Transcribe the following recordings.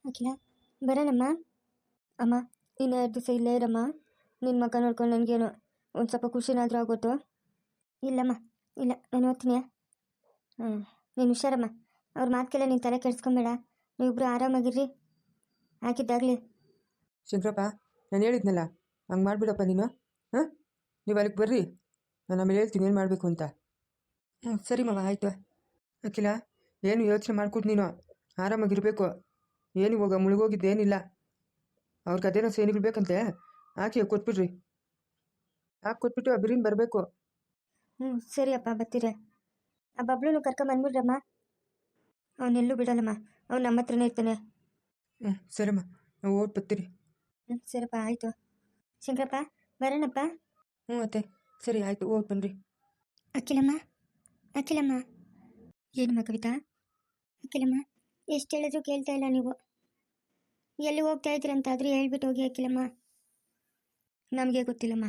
ಅಖಿಲ ಬರೋಣಮ್ಮ. ಅಮ್ಮ ಇನ್ನು 2 ದಿವಸ ಇಲ್ಲೇ ಇರಮ್ಮ. ನಿನ್ನ ಮಗ ನೋಡ್ಕೊಂಡು ನನಗೇನು ಒಂದು ಸ್ವಲ್ಪ ಖುಷಿನಾದರೂ ಆಗೋತು. ಇಲ್ಲಮ್ಮ, ಇಲ್ಲ, ನಾನು ಓದ್ತೀನಿ. ನೀನು ಹುಷಾರಮ್ಮ. ಅವ್ರ ಮಾತುಕೆಲ್ಲ ನೀನು ತಲೆ ಕೆಡಿಸ್ಕೊಂಬೇಡ. ನೀವಿಬ್ರು ಆರಾಮಾಗಿರ್ರಿ. ಹಾಕಿದ್ದಾಗಲಿ. ಶಂಕರಪ್ಪ, ನಾನು ಹೇಳಿದ್ನಲ್ಲ, ಹಂಗೆ ಮಾಡಿಬಿಡಪ್ಪ ನೀನು. ಹಾಂ, ನೀವು ಅಲ್ಲಿಗೆ ಬರ್ರಿ, ನಾನು ಆಮೇಲೆ ಹೇಳ್ತೀನಿ ಏನು ಮಾಡಬೇಕು ಅಂತ. ಸರಿ ಮಾವ, ಆಯಿತು. ಅಖಿಲ, ಏನು ಯೋಚನೆ ಮಾಡ್ಕೊಟ್ಟು ನೀನು ಆರಾಮಾಗಿರಬೇಕು. ಏನು ಇವಾಗ ಮುಳುಗೋಗಿದ್ದೇನಿಲ್ಲ. ಅವ್ರಿಗೆ ಅದೇನೋ ಸೇನಿಗಳು ಬೇಕಂತೆ, ಹಾಕಿ ಕೊಟ್ಬಿಡ್ರಿ. ಹಾಕಿ ಕೊಟ್ಬಿಟ್ಟು ಬಿರಿನ್ ಬರಬೇಕು. ಸರಿ ಅಪ್ಪ, ಬರ್ತೀರ. ಆ ಬಬ್ಲೂ ಕರ್ಕೊಂಬಂದ್ಬಿಡ್ರಮ್ಮ. ಅವನೆಲ್ಲೂ ಬಿಡಲ್ಲಮ್ಮ, ಅವ್ನು ನಮ್ಮ ಹತ್ರನೇ ಇರ್ತಾನೆ. ಸರಿಮ್ಮ, ನಾವು ಓಟ್ ಬರ್ತೀರಿ. ಸರಿಪ್ಪ, ಆಯಿತು. ಶಂಕರಪ್ಪ ಬರೋಣಪ್ಪ. ಅತ್ತೆ, ಸರಿ ಆಯಿತು, ಓಟ್ ಬನ್ನಿರಿ. ಅಖಿಲಮ್ಮ, ಅಖಿಲಮ್ಮ. ಏನಮ್ಮ ಕವಿತಾ? ಅಖಿಲಮ್ಮ, ಎಷ್ಟು ಹೇಳಿದ್ರು ಕೇಳ್ತಾ ಇಲ್ಲ ನೀವು. ಎಲ್ಲಿ ಹೋಗ್ತಾ ಇದ್ದೀರಂತಾದರೂ ಹೇಳ್ಬಿಟ್ಟು ಹೋಗಿ ಅಖಿಲಮ್ಮ. ನಮಗೆ ಗೊತ್ತಿಲ್ಲಮ್ಮ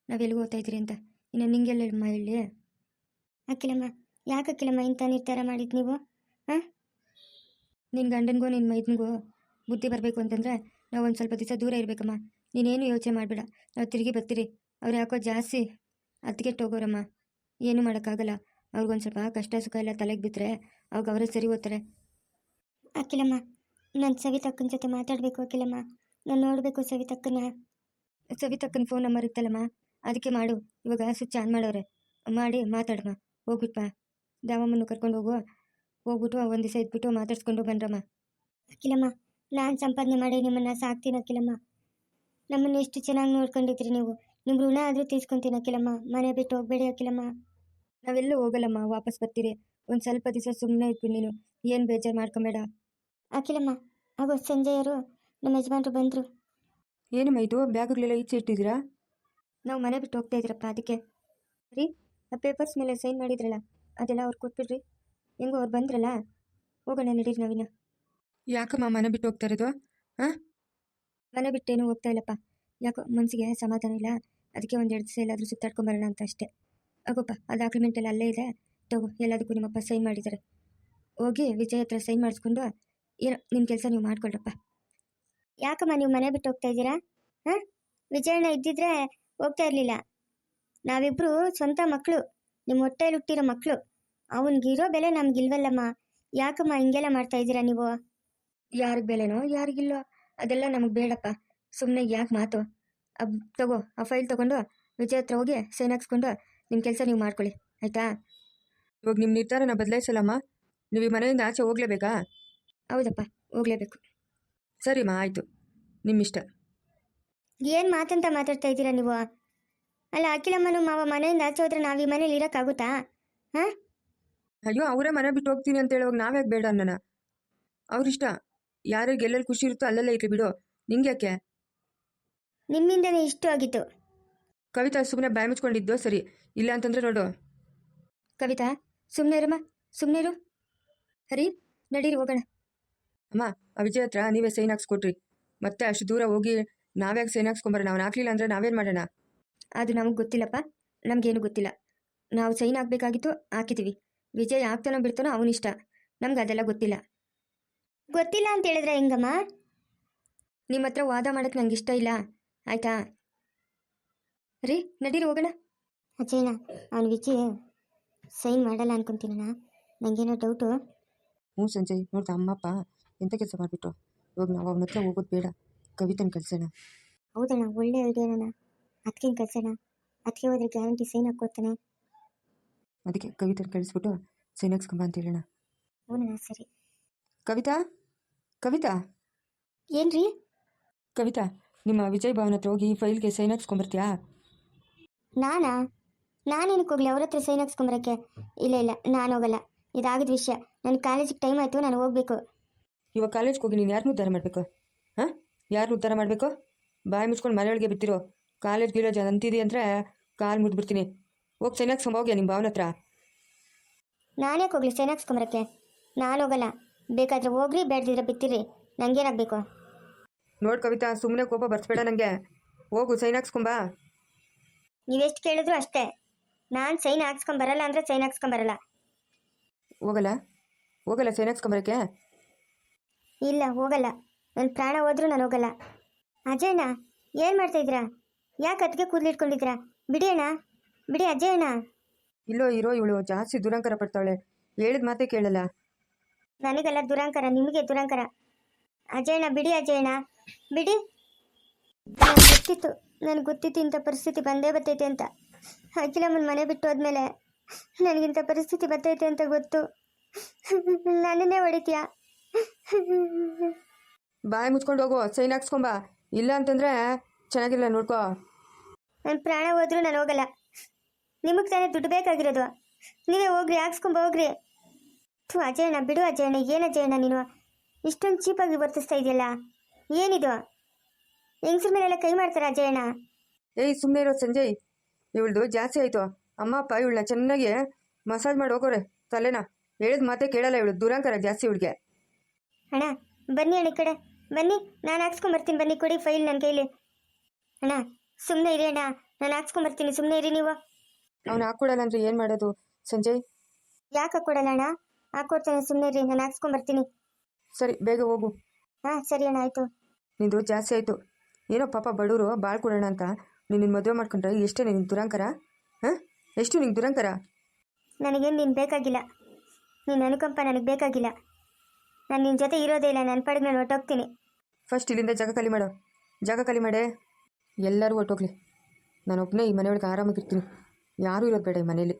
ನಾವು ಎಲ್ಲಿಗೆ ಹೋಗ್ತಾ ಇದ್ದೀರಿ ಅಂತ. ಇನ್ನು ನಿಂಗೆಲ್ಲಮ್ಮ ಹೇಳಿ. ಅಖಿಲಮ್ಮ, ಯಾಕೆ ಅಖಿಲಮ್ಮ ಇಂಥ ನಿರ್ಧಾರ ಮಾಡಿದ್ದು ನೀವು? ಹಾಂ, ನಿನ್ನ ಗಂಡನಿಗೂ ನಿನ್ನ ಮೈದನಿಗೂ ಬುದ್ಧಿ ಬರಬೇಕು ಅಂತಂದರೆ ನಾವು ಒಂದು ಸ್ವಲ್ಪ ದಿವಸ ದೂರ ಇರಬೇಕಮ್ಮ. ನೀನೇನು ಯೋಚನೆ ಮಾಡಬೇಡ, ನಾವು ತಿರುಗಿ ಬರ್ತೀರಿ. ಅವ್ರು ಯಾಕೋ ಜಾಸ್ತಿ ಹೋಗೋರಮ್ಮ. ಏನೂ ಮಾಡೋಕ್ಕಾಗಲ್ಲ. ಅವ್ರಿಗೊಂದು ಸ್ವಲ್ಪ ಕಷ್ಟ ಸುಖ ಎಲ್ಲ ತಲೆಗೆ ಬಿದ್ದರೆ ಅವಾಗ ಅವರೇ ಸರಿ ಹೋಗ್ತಾರೆ. ಅಖಿಲಮ್ಮ, ನಾನು ಸವಿತಕ್ಕನ ಜೊತೆ ಮಾತಾಡಬೇಕು ಅಖಿಲಮ್ಮ. ನಾನು ನೋಡಬೇಕು ಸವಿತಕ್ಕನ. ಸವಿತಕ್ಕನ ಫೋನ್ ನಂಬರ್ ಇತ್ತಲ್ಲಮ್ಮ, ಅದಕ್ಕೆ ಮಾಡು. ಇವಾಗ ಸ್ವಿಚ್ ಆನ್ ಮಾಡವ್ರೆ, ಮಾಡಿ ಮಾತಾಡಮ್ಮ. ಹೋಗ್ಬಿಟ್ಪ ದಾವಮ್ಮನ್ನು ಕರ್ಕೊಂಡು ಹೋಗ್ಬಿಟ್ಟು ಒಂದು ದಿವಸ ಇದ್ಬಿಟ್ಟು ಮಾತಾಡ್ಸ್ಕೊಂಡು ಬನ್ರಮ್ಮ. ಅಖಿಲಮ್ಮ, ನಾನು ಸಂಪಾದನೆ ಮಾಡಿ ನಿಮ್ಮನ್ನು ಸಾಕ್ತೀನಿ ಅಖಿಲಮ್ಮ. ನಮ್ಮನ್ನು ಎಷ್ಟು ಚೆನ್ನಾಗಿ ನೋಡ್ಕೊಂಡಿದ್ರಿ ನೀವು. ನಿಮ್ಮ ಋಣ ಆದರೂ ತೀರ್ಸ್ಕೊತೀನಿ ಅಖಿಲಮ್ಮ. ಮನೆ ಬಿಟ್ಟು ಹೋಗಬೇಡಿ ಅಖಿಲಮ್ಮ. ನಾವೆಲ್ಲೂ ಹೋಗಲ್ಲಮ್ಮ, ವಾಪಸ್ ಬರ್ತೀರಿ. ಒಂದು ಸ್ವಲ್ಪ ದಿವಸ ಸುಮ್ಮನೆ ಇದ್ಬಿಟ್ಟು ನೀನು ಏನು ಬೇಜಾರು ಮಾಡ್ಕೊಬೇಡ ಅಖಿಲಮ್ಮ. ಆಗೋ ಸಂಜೆಯವರು ನಮ್ಮ ಯಜಮಾನ್ರು ಬಂದರು. ಏನಮ್ಮ ಇದು, ಬ್ಯಾಗ್ಗಳೆಲ್ಲ ಈಚೆ ಇಟ್ಟಿದ್ದೀರಾ? ನಾವು ಮನೆ ಬಿಟ್ಟು ಹೋಗ್ತಾ ಇದ್ದೀರಪ್ಪ, ಅದಕ್ಕೆ. ರೀ, ಆ ಪೇಪರ್ಸ್ ಮೇಲೆ ಸೈನ್ ಮಾಡಿದ್ರಲ್ಲ, ಅದೆಲ್ಲ ಅವ್ರು ಕೊಟ್ಬಿಡ್ರಿ. ಹೆಂಗೋ ಅವ್ರು ಬಂದ್ರಲ್ಲ, ಹೋಗೋಣ ನಡೀರಿ ನಾವಿನ್ನ. ಯಾಕಮ್ಮ ಮನೆ ಬಿಟ್ಟು ಹೋಗ್ತಾ ಇರೋದು? ಹಾಂ, ಮನೆ ಬಿಟ್ಟೇನು ಹೋಗ್ತಾ ಇಲ್ಲಪ್ಪ. ಯಾಕೋ ಮನಸ್ಸಿಗೆ ಸಮಾಧಾನ ಇಲ್ಲ. ಅದಕ್ಕೆ 1-2 ದಿವಸ ಎಲ್ಲಾದರೂ ಸುತ್ತಾಡ್ಕೊಂಬರೋಣ ಅಂತ ಅಷ್ಟೇ. ಆಗೋಪ್ಪ, ಆ ಡಾಕ್ಯುಮೆಂಟ್ ಎಲ್ಲ ಅಲ್ಲೇ ಇದೆ, ತಗೋ. ಎಲ್ಲದಕ್ಕೂ ನಿಮ್ಮಪ್ಪ ಸೈನ್ ಮಾಡಿದ್ದಾರೆ. ಹೋಗಿ ವಿಜಯ್ ಹತ್ರ ಸೈನ್ ಮಾಡಿಸ್ಕೊಂಡು ಏನೋ ನಿಮ್ಮ ಕೆಲಸ ನೀವು ಮಾಡ್ಕೊಳ್ರಪ್ಪ. ಯಾಕಮ್ಮ ನೀವು ಮನೆ ಬಿಟ್ಟು ಹೋಗ್ತಾ ಇದ್ದೀರಾ? ಹಾಂ, ವಿಜಯಣ್ಣ ಇದ್ದಿದ್ರೆ ಹೋಗ್ತಾ ಇರಲಿಲ್ಲ. ನಾವಿಬ್ಬರು ಸ್ವಂತ ಮಕ್ಕಳು, ನಿಮ್ಮ ಹೊಟ್ಟೆಯಲ್ಲಿ ಹುಟ್ಟಿರೋ ಮಕ್ಕಳು. ಅವನಿಗಿರೋ ಬೆಲೆ ನಮಗಿಲ್ವಲ್ಲಮ್ಮ. ಯಾಕಮ್ಮ ಹಿಂಗೆಲ್ಲ ಮಾಡ್ತಾ ಇದ್ದೀರಾ ನೀವು? ಯಾರಿಗೆ ಬೆಲೆನೋ ಯಾರಿಗಿಲ್ಲೋ ಅದೆಲ್ಲ ನಮಗೆ ಬೇಡಪ್ಪ. ಸುಮ್ಮನೆ ಯಾಕೆ ಮಾತು? ತಗೋ, ಆ ಫೈಲ್ ತೊಗೊಂಡು ವಿಜಯ್ ಹತ್ರ ಹೋಗಿ ಸೈನ್ ಹಾಕ್ಸ್ಕೊಂಡು ನಿಮ್ಮ ಕೆಲಸ ನೀವು ಮಾಡ್ಕೊಳ್ಳಿ, ಆಯಿತಾ? ಇವಾಗ ನಿಮ್ಮ ನಿರ್ಧಾರನ ಬದಲಾಯಿಸಲ್ಲಮ್ಮ. ನೀವು ಈ ಮನೆಯಿಂದ ಆಚೆ ಹೋಗಲೇಬೇಕಾ? ಹೌದಪ್ಪ, ಹೋಗಲೇಬೇಕು. ಸರಿಮ್ಮ, ಆಯಿತು, ನಿಮ್ಮಿಷ್ಟ. ಏನು ಮಾತಂತ ಮಾತಾಡ್ತಾ ಇದ್ದೀರಾ ನೀವು? ಅಲ್ಲ, ಅಖಿಲಮ್ಮನು ಮಾವ ಮನೆಯಿಂದ ಆಚೆ ಹೋದ್ರೆ ನಾವು ಈ ಮನೇಲಿ ಇರೋಕ್ಕಾಗುತ್ತಾ? ಹಾಂ, ಅಯ್ಯೋ, ಅವರೇ ಮನೆ ಬಿಟ್ಟು ಹೋಗ್ತೀನಿ ಅಂತ ಹೇಳುವಾಗ ನಾವ್ಯಾಕೆ ಬೇಡ ಅನ್ನೋಣ? ಅವ್ರಿಷ್ಟ. ಯಾರಿಗೆ ಎಲ್ಲೆಲ್ಲಿ ಖುಷಿ ಇರುತ್ತೋ ಅಲ್ಲೆಲ್ಲ ಇರಲಿ ಬಿಡು. ನಿಂಗೆ ಯಾಕೆ? ನಿಮ್ಮಿಂದನೇ ಇಷ್ಟು ಆಗಿತ್ತು. ಕವಿತಾ, ಸುಮ್ಮನೆ ಬಾಯಿ ಮುಚ್ಕೊಂಡಿದ್ದೋ ಸರಿ. ಇಲ್ಲ ಅಂತಂದ್ರೆ ನೋಡು. ಕವಿತಾ, ಸುಮ್ಮನೆ ಇರಮ್ಮ, ಸುಮ್ಮನೆ ಇರು. ಹರಿ, ನಡೀರಿ ಹೋಗೋಣ. ಅಮ್ಮ, ಆ ವಿಜಯ್ ಹತ್ರ ನೀವೇ ಸೈನ್ ಹಾಕ್ಸ್ಕೊಟ್ರಿ. ಮತ್ತೆ ಅಷ್ಟು ದೂರ ಹೋಗಿ ನಾವ್ಯಾಕೆ ಸೈನ್ ಹಾಕ್ಸ್ಕೊಂಬರೋಣ? ಅವ್ನು ಹಾಕ್ಲಿಲ್ಲ ಅಂದ್ರೆ ನಾವೇನು ಮಾಡೋಣ? ಅದು ನಮಗೆ ಗೊತ್ತಿಲ್ಲಪ್ಪ, ನಮಗೇನು ಗೊತ್ತಿಲ್ಲ. ನಾವು ಸೈನ್ ಹಾಕಬೇಕಾಗಿತ್ತು, ಹಾಕಿದ್ದೀವಿ. ವಿಜಯ್ ಆಗ್ತಾನೋ ಬಿಡ್ತಾನೋ ಅವನಿಷ್ಟ, ನಮ್ಗೆ ಅದೆಲ್ಲ ಗೊತ್ತಿಲ್ಲ. ಗೊತ್ತಿಲ್ಲ ಅಂತ ಹೇಳಿದ್ರೆ ಹೆಂಗಮ್ಮ? ನಿಮ್ಮ ಹತ್ರ ವಾದ ಮಾಡೋಕ್ಕೆ ನಂಗೆ ಇಷ್ಟ ಇಲ್ಲ, ಆಯಿತಾ? ರೀ, ನಡೀರಿ ಹೋಗೋಣ. ಅಜಯಣ್ಣ, ಅವ್ನು ವಿಜಯ್ ಸೈನ್ ಮಾಡಲ್ಲ ಅನ್ಕೊಂತೀನಣ್ಣ, ನನಗೇನೋ ಡೌಟು. ಸಂಜಯ್, ನೋಡ್ತಾ ಅಮ್ಮಪ್ಪ ಎಂಥ ಕೆಲಸ ಮಾಡಿಬಿಟ್ರು. ಇವಾಗ ನಾವು ಅವನ ಹತ್ರ ಹೋಗೋದು ಬೇಡ, ಕವಿತನ ಕಳ್ಸೋಣ. ಹೌದಣ್ಣ, ಒಳ್ಳೆ ಐಡಿಯಾನ. ಅದಕ್ಕೆ ಕಳ್ಸೋಣ. ಅದಕ್ಕೆ ಹೋದ್ರೆ ಗ್ಯಾರಂಟಿ ಸೈನ್ ಹಾಕ್ಕೊಡ್ತಾನೆ. ಅದಕ್ಕೆ ಕವಿತನ ಕಳಿಸ್ಬಿಟ್ಟು ಸೈನ್ ಹಾಕ್ಸ್ಕೊಂಬ ಅಂತ ಹೇಳೋಣ. ಹ್ಞೂ, ಸರಿ. ಕವಿತಾ, ಕವಿತಾ. ಏನ್ರಿ? ಕವಿತಾ, ನಿಮ್ಮ ವಿಜಯ್ ಭವನ ಹತ್ರ ಹೋಗಿ ಫೈಲ್ಗೆ ಸೈನ್ ಹಾಕ್ಸ್ಕೊಂಬರ್ತೀಯಾ? ನಾನೇನಕ್ಕೆ ಹೋಗ್ಲಿ ಅವ್ರ ಹತ್ರ ಸೈನ್ ಹಾಕ್ಸ್ಕೊಂಬರಕ್ಕೆ? ಇಲ್ಲ, ನಾನು ಹೋಗಲ್ಲ. ಇದಾಗದ ವಿಷಯ. ನನ್ನ ಕಾಲೇಜಿಗೆ ಟೈಮ್ ಆಯಿತು, ನಾನು ಹೋಗಬೇಕು. ಇವಾಗ ಕಾಲೇಜ್ಗೆ ಹೋಗಿ ನೀನು ಯಾರನ್ನೂ ಉದ್ಧಾರ ಮಾಡಬೇಕು? ಹಾಂ, ಯಾರನ್ನೂ ಉದ್ಧಾರ ಮಾಡಬೇಕು? ಬಾಯಿ ಮುಚ್ಕೊಂಡು ಮನೆಯೊಳಗೆ ಬಿತ್ತಿರೋ. ಕಾಲೇಜ್ ಗೀಲೇಜ್ ಅಂತಿದೆ ಅಂದರೆ ಕಾಲು ಮುದ್ಬಿಡ್ತೀನಿ. ಹೋಗಿ ಸೈನ್ ಹಾಕ್ಸ್ಕೊಂಬೋಗ್ಯಾ ನಿಮ್ಮ ಭಾವನ ಹತ್ರ? ನಾನೇ ಹೋಗ್ಲಿ ಸೈನ್ ಹಾಕ್ಸ್ಕೊಂಬರಕ್ಕೆ? ನಾನು ಹೋಗಲ್ಲ. ಬೇಕಾದ್ರೆ ಹೋಗ್ರಿ, ಬೇಡದಿದ್ರೆ ಬಿತ್ತಿರಿ, ನನಗೇನಾಗಬೇಕು? ನೋಡಿ ಕವಿತಾ, ಸುಮ್ಮನೆ ಕೋಪ ಬರ್ಸ್ಬೇಡ ನನಗೆ. ಹೋಗು, ಸೈನ್ ಹಾಕ್ಸ್ಕೊಂಬಾ. ನೀವೆಷ್ಟು ಕೇಳಿದ್ರು ಅಷ್ಟೇ. ನಾನು ಸೈನ್ ಹಾಕ್ಸ್ಕೊಂಬರಲ್ಲ ಅಂದರೆ ಸೈನ್ ಹಾಕ್ಸ್ಕೊಂಬರಲ್ಲ. ಹೋಗಲ್ಲ ಸೈನ್ ಹಾಕ್ಸ್ಕೊಂಬರಕ್ಕೆ? ಇಲ್ಲ, ಹೋಗಲ್ಲ. ನನ್ನ ಪ್ರಾಣ ಹೋದ್ರೂ ನಾನು ಹೋಗಲ್ಲ. ಅಜಯಣ್ಣ ಏನು ಮಾಡ್ತಾಯಿದ್ದೀರಾ? ಯಾಕೆ ಅದಕ್ಕೆ ಕೂದಲಿಟ್ಕೊಂಡಿದ್ದೀರಾ? ಬಿಡಿ ಅಣ್ಣ, ಬಿಡಿ ಅಜಯಣ್ಣ. ಇಲ್ಲೋ ಇರೋ ಇವಳು ಜಾಸ್ತಿ ದುರಂಕಾರ ಪಡ್ತಾಳೆ, ಹೇಳಿದ ಮಾತೇ ಕೇಳಲ್ಲ. ನನಗೆಲ್ಲ ದುರಂಕಾರ, ನಿಮಗೆ ದುರಂಕಾರ. ಅಜಯಣ್ಣ ಬಿಡಿ, ಅಜಯಣ್ಣ ಬಿಡಿ. ನನಗೆ ಗೊತ್ತಿತ್ತು ಇಂಥ ಪರಿಸ್ಥಿತಿ ಬಂದೇ ಬರ್ತೈತೆ ಅಂತ. ಅಖಿಲಮ್ಮನ ಮನೆ ಬಿಟ್ಟು ಹೋದ್ಮೇಲೆ ನನಗಿಂಥ ಪರಿಸ್ಥಿತಿ ಬರ್ತೈತೆ ಅಂತ ಗೊತ್ತು. ನನ್ನನ್ನೇ ಹೊಡಿತೀಯಾ? ಬಾಯಿ ಮುಚ್ಕೊಂಡು ಹೋಗು, ಸೈನ್ ಹಾಕ್ಸ್ಕೊಂಬ, ಇಲ್ಲ ಅಂತಂದರೆ ಚೆನ್ನಾಗಿಲ್ಲ ನೋಡ್ಕೋ. ನನ್ನ ಪ್ರಾಣ ಹೋದ್ರೂ ನಾನು ಹೋಗಲ್ಲ. ನಿಮಗೆ ತಾನೇ ದುಡ್ಡು ಬೇಕಾಗಿರೋದು, ನೀವೇ ಹೋಗ್ರಿ, ಹಾಕ್ಸ್ಕೊಂಬ ಹೋಗ್ರಿ. ಅಜಯಣ್ಣ ಬಿಡು ಅಜಯಣ್ಣ. ಏನು ಅಜಯಣ್ಣ ನೀನು ಇಷ್ಟೊಂದು ಚೀಪಾಗಿ ವರ್ತಿಸ್ತಾ ಇದೆಯಲ್ಲ, ಏನಿದು? ಹೆಂಗಸ್ರ ಮೇಲೆಲ್ಲ ಕೈ ಮಾಡ್ತಾರೆ ಅಜಯಣ್ಣ. ಏಯ್ ಸುಮ್ಮನೆ ಇರೋ ಸಂಜಯ್, ಇವಳ್ದು ಜಾಸ್ತಿ ಆಯಿತು. ಅಮ್ಮ ಅಪ್ಪ ಇವಳನ್ನ ಚೆನ್ನಾಗಿ ಮಸಾಜ್ ಮಾಡಿ ಹೋಗೋರೆ ತಲೆನ. ಹೇಳಿದ ಮಾತೇ ಕೇಳಲ್ಲ ಇವಳು, ದುರಂಕಾರ ಜಾಸ್ತಿ ಇವಳಿಗೆ. ಅಣ್ಣ ಬನ್ನಿ ಅಣ್ಣ, ಈ ಕಡೆ ಬನ್ನಿ, ನಾನು ಹಾಕ್ಸ್ಕೊಂಬರ್ತೀನಿ. ಬನ್ನಿ, ಕೊಡಿ ಫೈಲ್ ನನ್ನ ಕೈಲಿ. ಅಣ್ಣ ಸುಮ್ಮನೆ ಇರಿ ಅಣ್ಣ, ನಾನು ಹಾಕ್ಸ್ಕೊಂಬರ್ತೀನಿ, ಸುಮ್ಮನೆ ಇರಿ ನೀವು. ಅವ್ನು ಹಾಕ್ಕೊಡಲ್ಲ ಅಂದರೆ ಏನು ಮಾಡೋದು ಸಂಜಯ್? ಯಾಕೆ ಹಾಕ್ಕೊಡಲ್ಲ ಅಣ್ಣ? ಹಾಕ್ಕೊಡ್ತಾನೆ, ಸುಮ್ಮನೆ ಇರಿ, ನಾನು ಹಾಕ್ಸ್ಕೊಂಬರ್ತೀನಿ. ಸರಿ ಬೇಗ ಹೋಗು. ಹಾಂ ಸರಿ ಅಣ್ಣ, ಆಯಿತು. ನಿಂದು ಜಾಸ್ತಿ ಆಯಿತು. ಏನೋ ಪಾಪ ಬಡವರು ಬಾಳ್ ಕೊಡೋಣ ಅಂತ ನಿನ್ನ ಮದುವೆ ಮಾಡ್ಕೊಂಡ್ರೆ ಎಷ್ಟೇ ನಿನ್ನ ದುರಂಕಾರ? ಹಾಂ, ಎಷ್ಟು ನಿಂಗೆ ದುರಂಕಾರ? ನನಗೇನು ನೀನು ಬೇಕಾಗಿಲ್ಲ, ನೀನು ಅನುಕಂಪ ನನಗೆ ಬೇಕಾಗಿಲ್ಲ. ನಾನು ನಿನ್ನ ಜೊತೆ ಇರೋದೇ ಇಲ್ಲ, ನನ್ನ ಪಾಡಿಗೆ ನಾನು ಹೊಟ್ಟೋಗ್ತೀನಿ. ಫಸ್ಟ್ ಇಲ್ಲಿಂದ ಜಾಗ ಖಾಲಿ ಮಾಡು, ಜಾಗ ಖಾಲಿ ಮಾಡೇ. ಎಲ್ಲರೂ ಹೊಟ್ಟೋಗ್ಲಿ, ನಾನು ಒಬ್ಬನೇ ಈ ಮನೆಯೊಳಗೆ ಆರಾಮಾಗಿರ್ತೀನಿ, ಯಾರೂ ಇರೋದು ಬೇಡ ಈ ಮನೇಲಿ.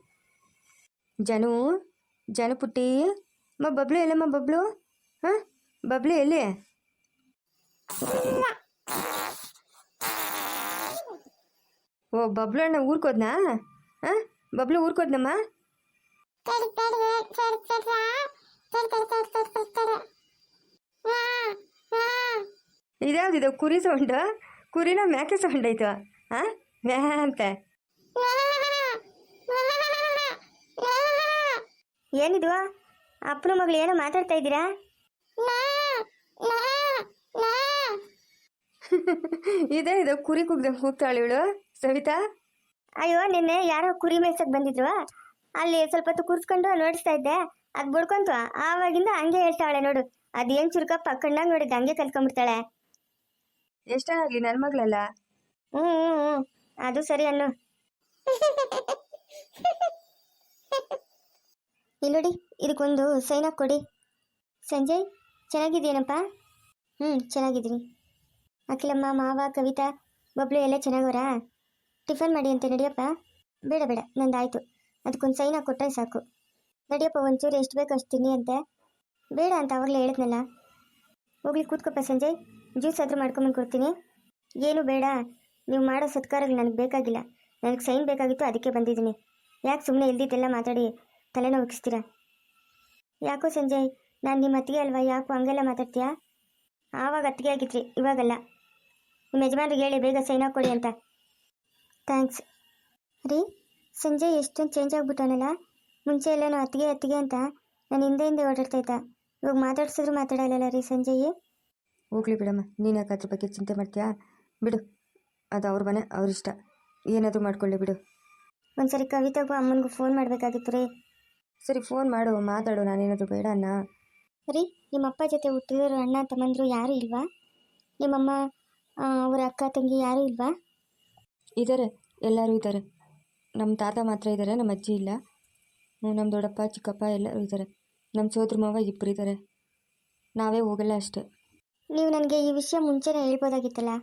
ಜಾನು ಪುಟ್ಟಿ, ಬಬ್ಲು ಎಲ್ಲಮ್ಮ? ಬಬ್ಲು, ಹಾಂ ಬಬ್ಲು ಎಲ್ಲಿ? ಓ ಬಬ್ಲು ಅಣ್ಣ ಊರ್ಕೋದ್ನಾ? ಹಾಂ ಬಬ್ಲು ಊರ್ಕೋದ್ನಮ್ಮ? ಇದ್ಯಾವ್ದಿದು ಕುರಿ ಸೌಂಡು? ಕುರಿನ ಮೇಕೆ ಸೌಂಡ್ ಆಯ್ತು. ಹಾಂ ಮ್ಯಾ ಅಂತ ಏನಿದು? ಅಪ್ಪನ ಮಗಳು ಏನೋ ಮಾತಾಡ್ತಾ ಇದ್ದೀರಾ? ಇದು ಕುರಿ ಕುಗ್ದಂಗೆ ಕೂಗ್ತಾಳೆ ಇವಳು ಸವಿತಾ. ಅಯ್ಯೋ ನಿನ್ನೆ ಯಾರೋ ಕುರಿ ಮೇಯ್ಸಕ್ಕೆ ಬಂದಿದ್ರು, ಅಲ್ಲಿ ಸ್ವಲ್ಪ ಹೊತ್ತು ಕೂರ್ಸ್ಕೊಂಡು ನೋಡಿಸ್ತಾ ಇದ್ದೆ, ಅದು ಬಿಡ್ಕೊಂತು. ಆವಾಗಿಂದ ಹಂಗೆ ಹೇಳ್ತಾವಳೆ ನೋಡು. ಅದೇನು ಚುರುಕಪ್ಪ ಕಣ್ಣಾಗ ನೋಡಿದ್ದೆ, ಹಂಗೆ ಕಲ್ತ್ಕೊಂಡ್ಬಿಡ್ತಾಳೆ. ಎಷ್ಟಾಗಲಿ ನನ್ನ ಮಗಳಲ್ಲ. ಹ್ಞೂ ಅದು ಸರಿ ಅನ್ನು. ಇಲ್ಲಿ ನೋಡಿ, ಇದಕ್ಕೊಂದು ಸೈನ್ ಹಾಕಿ ಕೊಡಿ. ಸಂಜಯ್ ಚೆನ್ನಾಗಿದ್ದೀನಪ್ಪ? ಚೆನ್ನಾಗಿದ್ದೀನಿ. ಅಖಿಲಮ್ಮ, ಮಾವ, ಕವಿತಾ, ಬಬ್ಲು ಎಲ್ಲ ಚೆನ್ನಾಗವರಾ? ಟಿಫನ್ ಮಾಡಿ ಅಂತ ನಡಿಯಪ್ಪ. ಬೇಡ ಬೇಡ ನಂದಾಯಿತು, ಅದಕ್ಕೊಂದು ಸೈನ್ ಹಾಕಿ ಕೊಟ್ಟರೆ ಸಾಕು. ನಡಿಯಪ್ಪ, ಒಂಚೂರು ಎಷ್ಟು ಬೇಕು ಅಷ್ಟು ತಿನ್ನಿ ಅಂತೆ. ಬೇಡ ಅಂತ ಅವಾಗಲೇ ಹೇಳಿದ್ನಲ್ಲ. ಹೋಗ್ಲಿ ಕೂತ್ಕೊಪ್ಪ ಸಂಜಯ್, ಜ್ಯೂಸ್ ಆದರೂ ಮಾಡ್ಕೊಂಬಂದು ಕೊಡ್ತೀನಿ. ಏನು ಬೇಡ, ನೀವು ಮಾಡೋ ಸತ್ಕಾರಗಳು ನನಗೆ ಬೇಕಾಗಿಲ್ಲ, ನನಗೆ ಸೈನ್ ಬೇಕಾಗಿತ್ತು, ಅದಕ್ಕೆ ಬಂದಿದ್ದೀನಿ. ಯಾಕೆ ಸುಮ್ಮನೆ ಇಲ್ದಿದ್ದೆಲ್ಲ ಮಾತಾಡಿ ತಲೆನೋವಿಸ್ತೀರಾ? ಯಾಕೋ ಸಂಜಯ್, ನಾನು ನಿಮ್ಮ ಅತ್ತಿಗೆ ಅಲ್ವಾ, ಯಾಕೋ ಹಂಗೆಲ್ಲ ಮಾತಾಡ್ತೀಯಾ? ಆವಾಗ ಅತ್ತಿಗೆ ಆಗಿದ್ರಿ, ಇವಾಗಲ್ಲ. ನಿಮ್ಮ ಯಜಮಾನ್ರಿಗೆ ಹೇಳಿ ಬೇಗ ಸೈನ್ ಹಾಕ್ಕೊಡಿ ಅಂತ. ಥ್ಯಾಂಕ್ಸ್ ರೀ. ಸಂಜಯ್ ಎಷ್ಟೊಂದು ಚೇಂಜ್ ಆಗಿಬಿಟ್ಟವನಲ್ಲ. ಮುಂಚೆ ಎಲ್ಲನೂ ಅತ್ತಿಗೆ ಅತ್ತಿಗೆ ಅಂತ ನಾನು ಹಿಂದೆ ಓಡಾಡ್ತಾ ಇದ್ದ, ಇವಾಗ ಮಾತಾಡ್ಸಿದ್ರು ಮಾತಾಡಲ್ಲ ರೀ ಸಂಜಯ್. ಹೋಗ್ಲಿ ಬಿಡಮ್ಮ, ನೀನು ಯಾಕೆ ಅದ್ರ ಬಗ್ಗೆ ಚಿಂತೆ ಮಾಡ್ತೀಯಾ? ಬಿಡು, ಅದು ಅವ್ರ ಮನೆ, ಅವ್ರಿಷ್ಟ, ಏನಾದರೂ ಮಾಡ್ಕೊಳ್ಳಿ ಬಿಡು. ಒಂದ್ಸರಿ ಕವಿತಾಗೂ ಅಮ್ಮನಿಗೂ ಫೋನ್ ಮಾಡಬೇಕಾಗಿತ್ತು ರೀ. ಸರಿ ಫೋನ್ ಮಾಡು, ಮಾತಾಡು, ನಾನೇನಾದರೂ ಬೇಡ ಅಣ್ಣ. ರೀ, ನಿಮ್ಮಪ್ಪ ಜೊತೆ ಹುಟ್ಟಿದವರು ಅಣ್ಣ ತಮ್ಮಂದರು ಯಾರೂ ಇಲ್ವಾ? ನಿಮ್ಮಮ್ಮ ಅವರ ಅಕ್ಕ ತಂಗಿ ಯಾರೂ ಇಲ್ವಾ? ಇದ್ದಾರೆ, ಎಲ್ಲರೂ ಇದ್ದಾರೆ. ನಮ್ಮ ತಾತ ಮಾತ್ರ ಇದ್ದಾರೆ, ನಮ್ಮ ಅಜ್ಜಿ ಇಲ್ಲ. ನಮ್ಮ ದೊಡ್ಡಪ್ಪ ಚಿಕ್ಕಪ್ಪ ಎಲ್ಲರೂ ಇದ್ದಾರೆ. ನಮ್ಮ ಸೋದರ ಮಾವ ಇಬ್ಬರು ಇದ್ದಾರೆ. ನಾವೇ ಹೋಗಲ್ಲ ಅಷ್ಟೇ. ನೀವು ನನಗೆ ಈ ವಿಷಯ ಮುಂಚೆನೇ ಹೇಳ್ಬೋದಾಗಿತ್ತಲ್ಲ.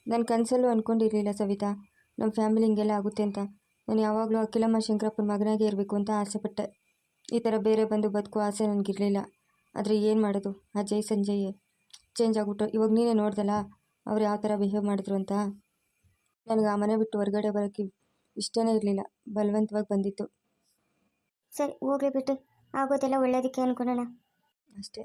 ನನ್ನ ಕನಸಲ್ಲೂ ಅಂದ್ಕೊಂಡಿರಲಿಲ್ಲ ಸವಿತಾ, ನಮ್ಮ ಫ್ಯಾಮಿಲಿ ಹಿಂಗೆಲ್ಲ ಆಗುತ್ತೆ ಅಂತ. ನಾನು ಯಾವಾಗಲೂ ಅಖಿಲಮ್ಮ ಶಂಕರಪ್ಪನ ಮಗನಾಗೆ ಇರಬೇಕು ಅಂತ ಆಸೆಪಟ್ಟೆ. ಈ ಥರ ಬೇರೆ ಬಂದು ಬದುಕೋ ಆಸೆ ನನಗಿರಲಿಲ್ಲ. ಆದರೆ ಏನು ಮಾಡೋದು, ಅಜಯ್ ಸಂಜಯ್ ಚೇಂಜ್ ಆಗಿಬಿಟ್ಟು. ಇವಾಗ ನೀನೇ ನೋಡ್ದಲ್ಲ ಅವ್ರು ಯಾವ ಥರ ಬಿಹೇವ್ ಮಾಡಿದ್ರು ಅಂತ. ನನಗೆ ಆ ಮನೆ ಬಿಟ್ಟು ಹೊರಗಡೆ ಬರೋಕ್ಕೆ ಇಷ್ಟನೇ ಇರಲಿಲ್ಲ, ಬಲವಂತವಾಗಿ ಬಂದಿತ್ತು. ಸರಿ ಹೋಗ್ಲಿ ಬಿಟ್ಟು, ಆಗೋದೆಲ್ಲ ಒಳ್ಳೇದಕ್ಕೆ ಅಂದ್ಕೊಳ್ಳೋಣ ಅಷ್ಟೇ.